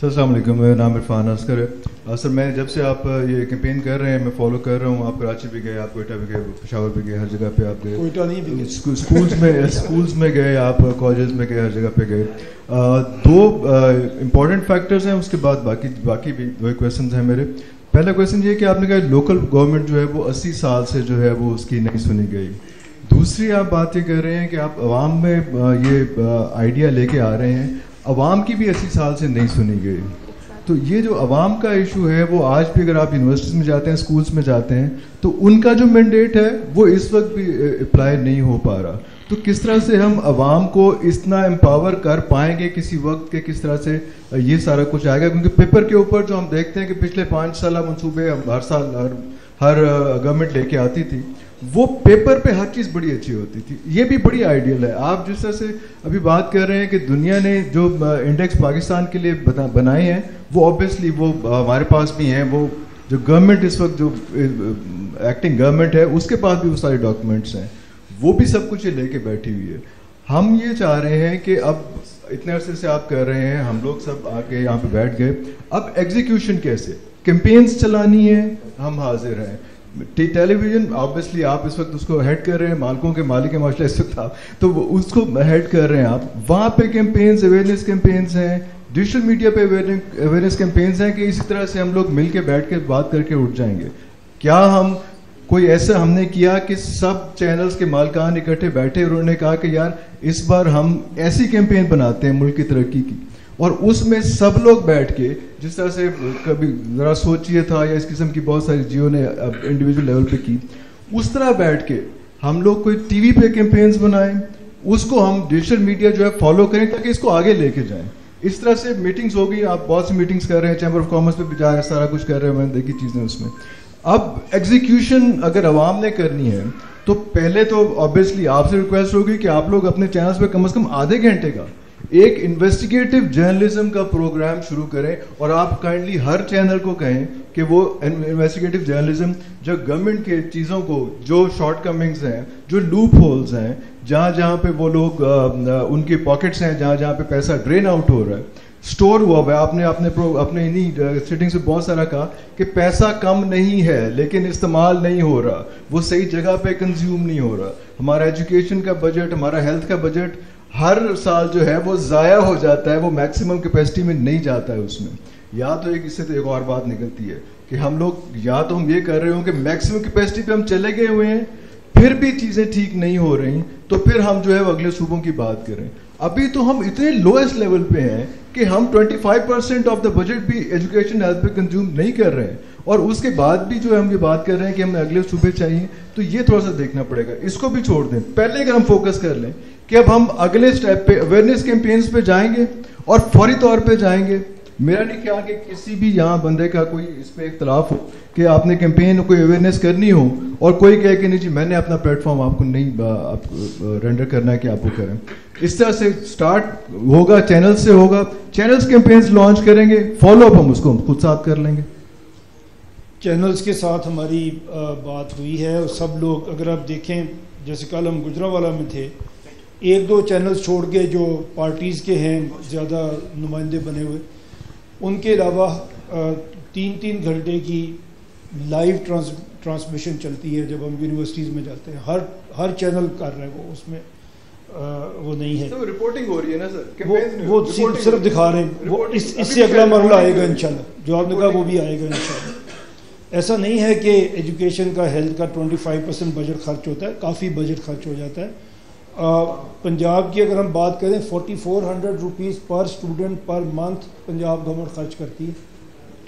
Sir अस्सलाम वालेकुम, मेरा नाम इरफान असगर है। सर मैं जब से आप ये कैंपेन कर रहे हैं मैं फॉलो कर रहा हूँ। आप कराची भी गए, आप कोयटा भी गए, पेशावर भी गए, हर जगह पे आप गए। कोयटा नहीं भी गए, स्कूल्स में गए, आप कॉलेज में गए, हर जगह पे गए। दो इम्पॉर्टेंट फैक्टर्स हैं, उसके बाद बाकी भी दो क्वेश्चन हैं मेरे। पहला क्वेश्चन ये कि आपने कहा लोकल गवर्नमेंट जो है वो 80 साल से जो है वो उसकी नहीं सुनी गई। दूसरी आप बात ये कर रहे हैं कि आप अवाम में ये आइडिया लेके आ रहे हैं, अवाम की भी 80 साल से नहीं सुनी गई। तो ये जो अवाम का इशू है वो आज भी अगर आप यूनिवर्सिटीज़ में जाते हैं, स्कूल्स में जाते हैं, तो उनका जो मैंडेट है वो इस वक्त भी अप्लाई नहीं हो पा रहा। तो किस तरह से हम अवाम को इतना एम्पावर कर पाएंगे किसी वक्त के, किस तरह से ये सारा कुछ आएगा? क्योंकि पेपर के ऊपर जो हम देखते हैं कि पिछले 5 साल मनसूबे हर साल हर गवर्नमेंट लेके आती थी, वो पेपर पे हर चीज़ बड़ी अच्छी होती थी। ये भी बड़ी आइडियल है। आप जिस तरह से अभी बात कर रहे हैं कि दुनिया ने जो इंडेक्स पाकिस्तान के लिए बनाए हैं वो ऑब्वियसली वो हमारे पास भी हैं। वो जो गवर्नमेंट इस वक्त जो एक्टिंग गवर्नमेंट है उसके पास भी वो सारे डॉक्यूमेंट्स हैं, वो भी सब कुछ ये लेके बैठी हुई है। हम ये चाह रहे हैं कि अब इतने अरसे से आप कर रहे हैं, हम लोग सब आके यहाँ पे बैठ गए, अब एग्जीक्यूशन कैसे? कैंपेन्स चलानी है, हम हाजिर हैं। टेलीविजन ऑब्वियसली आप इस वक्त उसको हेड कर रहे हैं, मालिकों के मालिक माशा इस वक्त आप तो उसको हेड कर रहे हैं आप। वहाँ पे कैंपेन्स, अवेयरनेस कैंपेन्स हैं, डिजिटल मीडिया पे अवेयरनेस कैंपेन्स हैं कि इसी तरह से हम लोग मिल के बैठ के बात करके उठ जाएंगे। क्या हम कोई ऐसा हमने किया कि सब चैनल्स के मालिकान इकट्ठे बैठे और उन्होंने कहा कि यार इस बार हम ऐसी कैंपेन बनाते हैं मुल्क की तरक्की की, और उसमें सब लोग बैठ के जिस तरह से कभी ज़रा सोचिए था या इस किस्म की बहुत सारी जियो ने इंडिविजुअल लेवल पे की, उस तरह बैठ के हम लोग कोई टीवी पे कैंपेन्स बनाएं, उसको हम डिजिटल मीडिया जो है फॉलो करें ताकि इसको आगे लेके जाएं। इस तरह से मीटिंग्स होगी, आप बहुत सी मीटिंग्स कर रहे हैं, चैम्बर ऑफ कॉमर्स पे भी जा रहे हैं, सारा कुछ कर रहे हैं, मैंने देखी चीज़ें उसमें। अब एग्जीक्यूशन अगर अवाम ने करनी है तो पहले तो ऑब्वियसली आपसे रिक्वेस्ट होगी कि आप लोग अपने चैनल्स पे कम से कम आधे घंटे का एक इन्वेस्टिगेटिव जर्नलिज्म का प्रोग्राम शुरू करें, और आप काइंडली हर चैनल को कहें कि वो इन्वेस्टिगेटिव जर्नलिज्म जो गवर्नमेंट के चीज़ों को, जो शॉर्टकमिंग्स हैं, जो लूप होल्स हैं, जहाँ जहाँ पे वो लोग उनके पॉकेट्स हैं, जहाँ जहाँ पे पैसा ड्रेन आउट हो रहा है, स्टोर हुआ हुआ है। आपने अपने इन्हीं सिटिंग से बहुत सारा कहा कि पैसा कम नहीं है लेकिन इस्तेमाल नहीं हो रहा, वो सही जगह पे कंज्यूम नहीं हो रहा। हमारा एजुकेशन का बजट, हमारा हेल्थ का बजट हर साल जो है वो ज़ाया हो जाता है, वो मैक्सिमम कैपेसिटी में नहीं जाता है उसमें। या तो इससे तो एक और बात निकलती है कि हम लोग या तो हम ये कर रहे हो कि मैक्सिमम कैपेसिटी पे हम चले गए हुए हैं, फिर भी चीज़ें ठीक नहीं हो रही, तो फिर हम जो है वो अगले सूबों की बात करें। अभी तो हम इतने लोएस्ट लेवल पे हैं कि हम 25% ऑफ द बजट भी एजुकेशन हेल्थ पे कंज्यूम नहीं कर रहे हैं, और उसके बाद भी जो है हम ये बात कर रहे हैं कि हमें अगले सूबे चाहिए। तो ये थोड़ा सा देखना पड़ेगा, इसको भी छोड़ दें। पहले अगर हम फोकस कर लें कि अब हम अगले स्टेप पे अवेयरनेस कैंपेन्स पे जाएंगे और फौरी तौर पे जाएंगे। मेरा नहीं ख्याल कि किसी भी यहाँ बंदे का कोई इस पर इख्तलाफ हो कि आपने कैंपेन कोई अवेयरनेस करनी हो और कोई कहे कि नहीं जी मैंने अपना प्लेटफॉर्म आपको नहीं आपको रेंडर करना है कि आप वो करें। इस तरह से स्टार्ट होगा, चैनल से होगा, चैनल्स कैंपेन्स लॉन्च करेंगे, फॉलो अप हम उसको खुद साथ कर लेंगे। चैनल्स के साथ हमारी बात हुई है, और सब लोग अगर आप देखें, जैसे कल हम गुजरावाला में थे, 1-2 चैनल्स छोड़ के जो पार्टीज़ के हैं ज़्यादा नुमाइंदे बने हुए, उनके अलावा 3-3 घंटे की लाइव ट्रांसमिशन चलती है जब हम यूनिवर्सिटीज़ में जाते हैं। हर चैनल कर रहे हैं वो, उसमें वो नहीं है, तो रिपोर्टिंग हो रही है ना सर, वो सिर्फ दिखा रहे हैं। वो इससे अगला मरला आएगा इंशाल्लाह, जो आपने कहा वो भी आएगा इंशाल्लाह। ऐसा नहीं है कि एजुकेशन का, हेल्थ का 25% बजट खर्च होता है, काफ़ी बजट खर्च हो जाता है। पंजाब की अगर हम बात करें 4400 रुपीज़ पर student per month Punjab government खर्च करती है।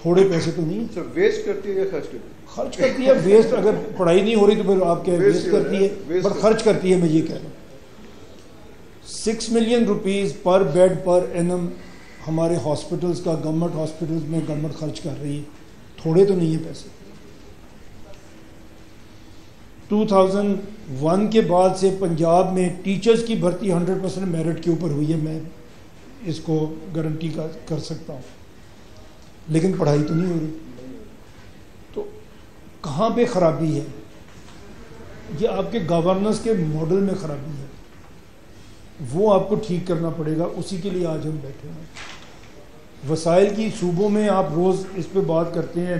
थोड़े पैसे तो नहीं सर, वेस्ट करती है या खर्च करती है? खर्च करती है। वेस्ट अगर पढ़ाई नहीं हो रही तो फिर आप क्या वेस्ट करती है, पर खर्च करती है। मैं ये कह रहा हूँ 6 मिलियन रुपीज़ पर बेड पर एनम हमारे हॉस्पिटल्स का, गवर्नमेंट हॉस्पिटल्स में गवर्नमेंट खर्च कर रही है। थोड़े तो नहीं है पैसे। 2001 के बाद से पंजाब में टीचर्स की भर्ती 100% मेरिट के ऊपर हुई है, मैं इसको गारंटी कर सकता हूँ, लेकिन पढ़ाई तो नहीं हो रही। तो कहाँ पे ख़राबी है? ये आपके गवर्नेंस के मॉडल में ख़राबी है, वो आपको ठीक करना पड़ेगा। उसी के लिए आज हम बैठे हैं। वसाइल की सूबों में आप रोज़ इस पे बात करते हैं,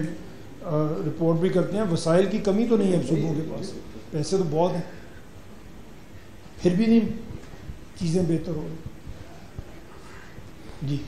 रिपोर्ट भी करते हैं, वसाइल की कमी तो नहीं है सूबों के पास, पैसे तो बहुत हैं, फिर भी नहीं चीज़ें बेहतर हो रही। जी